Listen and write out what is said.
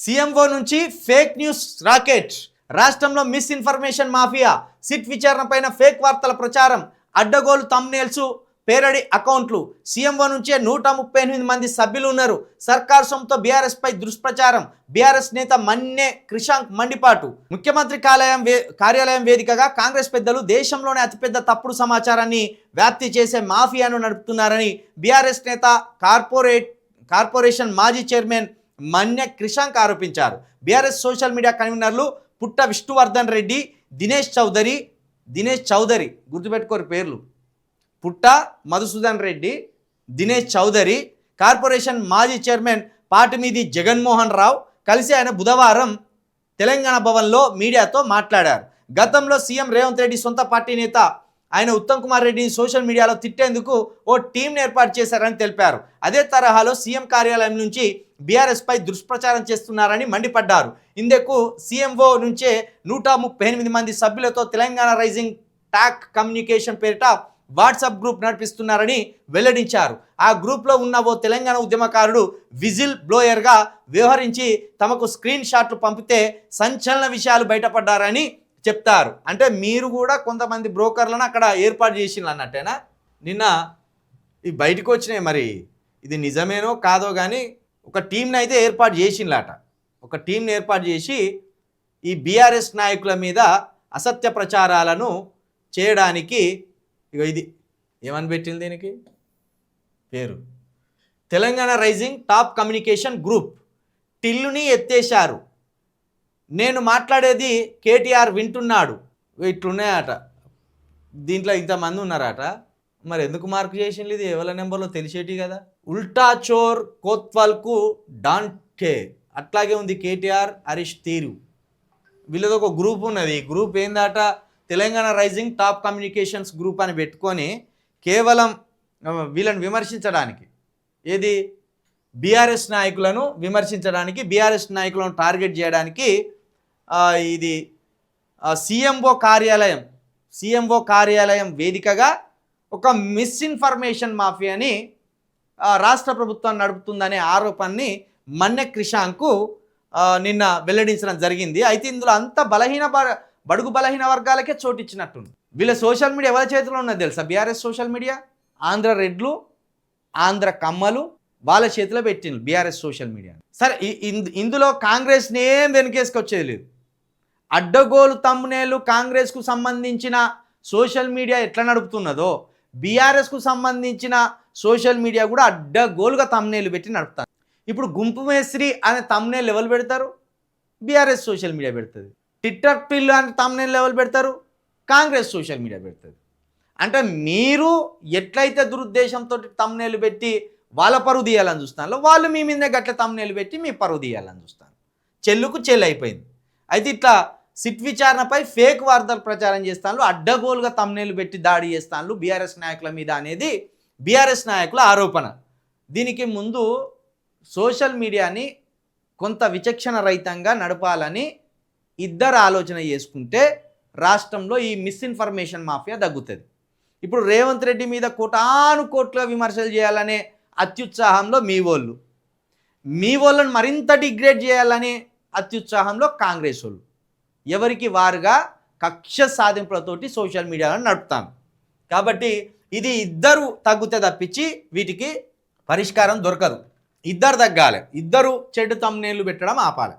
CMO నుంచి fake news rocket. రాష్ట్రంలో misinformation mafia. SIT విచారణపైన fake వార్తల ప్రచారం, అడ్డగోలు థంబ్నెయిల్స్, పేరడి అకౌంట్లు. సీఎంఓ నుంచే 138 మంది సభ్యులు ఉన్నారు. సర్కార్ సొమ్ముతో బీఆర్ఎస్ పై దుష్ప్రచారం. బీఆర్ఎస్ నేత మన్నె క్రిషాంక్ మండిపాటు. ముఖ్యమంత్రి కార్యాలయం వేదికగా కాంగ్రెస్ పెద్దలు దేశంలోనే అతిపెద్ద తప్పుడు సమాచారాన్ని వ్యాప్తి చేసే మాఫియాను నడుపుతున్నారని బీఆర్ఎస్ నేత కార్పొరేషన్ మాజీ చైర్మన్ మన్నె క్రిషాంక్ ఆరోపించారు. బీఆర్ఎస్ సోషల్ మీడియా కన్వీనర్లు పుట్ట విష్ణువర్ధన్ రెడ్డి, దినేష్ చౌదరి గుర్తుపెట్టుకోరు పేర్లు, పుట్ట మధుసూదన్ రెడ్డి, దినేష్ చౌదరి, కార్పొరేషన్ మాజీ చైర్మన్ పాటిమీది జగన్మోహన్ రావు కలిసి ఆయన బుధవారం తెలంగాణ భవన్లో మీడియాతో మాట్లాడారు. గతంలో సీఎం రేవంత్ రెడ్డి సొంత పార్టీ నేత ఆయన ఉత్తమ్ కుమార్ రెడ్డిని సోషల్ మీడియాలో తిట్టేందుకు ఓ టీంను ఏర్పాటు చేశారని తెలిపారు. అదే తరహాలో సీఎం కార్యాలయం నుంచి బీఆర్ఎస్ పై దుష్ప్రచారం చేస్తున్నారని మండిపడ్డారు. ఇందుకు సీఎంఓ నుంచే 138 మంది సభ్యులతో తెలంగాణ రైజింగ్ టాక్ కమ్యూనికేషన్ పేరిట వాట్సాప్ గ్రూప్ నడిపిస్తున్నారని వెల్లడించారు. ఆ గ్రూప్లో ఉన్న ఓ తెలంగాణ ఉద్యమకారుడు విజిల్ బ్లోయర్గా వ్యవహరించి తమకు స్క్రీన్ షాట్లు పంపితే సంచలన విషయాలు బయటపడ్డారని చెప్తారు. అంటే మీరు కూడా కొంతమంది బ్రోకర్లను అక్కడ ఏర్పాటు చేసిండ్రు అన్నట్టేనా? నిన్న ఈ బయటకు వచ్చినాయి, మరి ఇది నిజమేనో కాదో కానీ ఒక టీంని అయితే ఏర్పాటు చేసిండ్లట. ఒక టీంని ఏర్పాటు చేసి ఈ బీఆర్ఎస్ నాయకుల మీద అసత్య ప్రచారాలను చేయడానికి ఇది ఏమని పెట్టింది, దీనికి పేరు Telangana rising top communication group. టిల్లుని ఎత్తేశారు, నేను మాట్లాడేది కేటీఆర్ వింటున్నాడు, ఇట్లున్నాయట. దీంట్లో ఇంతమంది ఉన్నారట. మరి ఎందుకు మార్క్ చేసింది? ఇది ఎవరి నెంబర్లో తెలిసేటి కదా. ఉల్టా చోర్ కోత్వాల్కు డాంటే అట్లాగే ఉంది కేటీఆర్ హరీష్ తీరు. వీళ్ళది ఒక గ్రూప్ ఉన్నది. ఈ గ్రూప్ ఏందట, Telangana rising top communications group అని పెట్టుకొని కేవలం వీళ్ళని విమర్శించడానికి, ఏది బీఆర్ఎస్ నాయకులను విమర్శించడానికి, బీఆర్ఎస్ నాయకులను టార్గెట్ చేయడానికి ఇది సీఎంఓ కార్యాలయం వేదికగా ఒక మిస్ఇన్ఫర్మేషన్ మాఫియాని రాష్ట్ర ప్రభుత్వం నడుపుతుందనే ఆరోపణని మన్నె క్రిషాంక్ నిన్న వెల్లడించడం జరిగింది. అయితే ఇందులో అంత బడుగు బలహీన వర్గాలకే చోటిచ్చినట్టుంది. వీళ్ళ సోషల్ మీడియా ఎవరి చేతిలో ఉన్నది తెలుసా? బీఆర్ఎస్ సోషల్ మీడియా ఆంధ్ర రెడ్లు, ఆంధ్ర కమ్మలు వాళ్ళ చేతిలో పెట్టింది బీఆర్ఎస్ సోషల్ మీడియా. సరే, ఇందులో కాంగ్రెస్ని ఏం వెనకేసుకొచ్చేది లేదు. అడ్డగోలు తమ్మునేలు కాంగ్రెస్కు సంబంధించిన సోషల్ మీడియా ఎట్లా నడుపుతున్నదో బీఆర్ఎస్కు సంబంధించిన సోషల్ మీడియా కూడా అడ్డగోలుగా తమ్మునేలు పెట్టి నడుపుతారు. ఇప్పుడు గుంపు మేస్త్రి అనే తమ్మునేలు ఎవరు పెడతారు? బీఆర్ఎస్ సోషల్ మీడియా పెడుతుంది. ట్విట్టర్ పిల్లు అనే తమ్మునేలు ఎవరు పెడతారు? కాంగ్రెస్ సోషల్ మీడియా పెడుతుంది. అంటే మీరు ఎట్లయితే దురుద్దేశంతో తమ్మునేలు పెట్టి వాళ్ళ పరువు తీయాలని చూస్తాను, వాళ్ళు మీ మీద గట్ల తమ్మునేలు పెట్టి మీ పరువు తీయాలని చూస్తాను. చెల్లుకు చెల్లు అయిపోయింది. అయితే ఇట్లా సిట్ విచారణపై ఫేక్ వార్తలు ప్రచారం చేస్తాను, అడ్డగోలుగా తమ్మునేలు పెట్టి దాడి చేస్తాను బీఆర్ఎస్ నాయకుల మీద అనేది బీఆర్ఎస్ నాయకుల ఆరోపణ. దీనికి ముందు సోషల్ మీడియాని కొంత విచక్షణ రహితంగా నడపాలని ఇద్దరు ఆలోచన చేసుకుంటే రాష్ట్రంలో ఈ మిస్ఇన్ఫర్మేషన్ మాఫియా తగ్గుతుంది. ఇప్పుడు రేవంత్ రెడ్డి మీద కోట్ల విమర్శలు చేయాలనే అత్యుత్సాహంలో మీ వాళ్ళను మరింత డిగ్రేడ్ చేయాలనే అత్యుత్సాహంలో కాంగ్రెస్ వాళ్ళు ఎవరికి వారుగా కక్ష సాధింపులతోటి సోషల్ మీడియాలో నడుపుతాను. కాబట్టి ఇది ఇద్దరు తగ్గితే తప్పించి వీటికి పరిష్కారం దొరకదు. ఇద్దరు తగ్గాలి, ఇద్దరు చెడు తమ్మునేళ్ళు పెట్టడం ఆపాలి.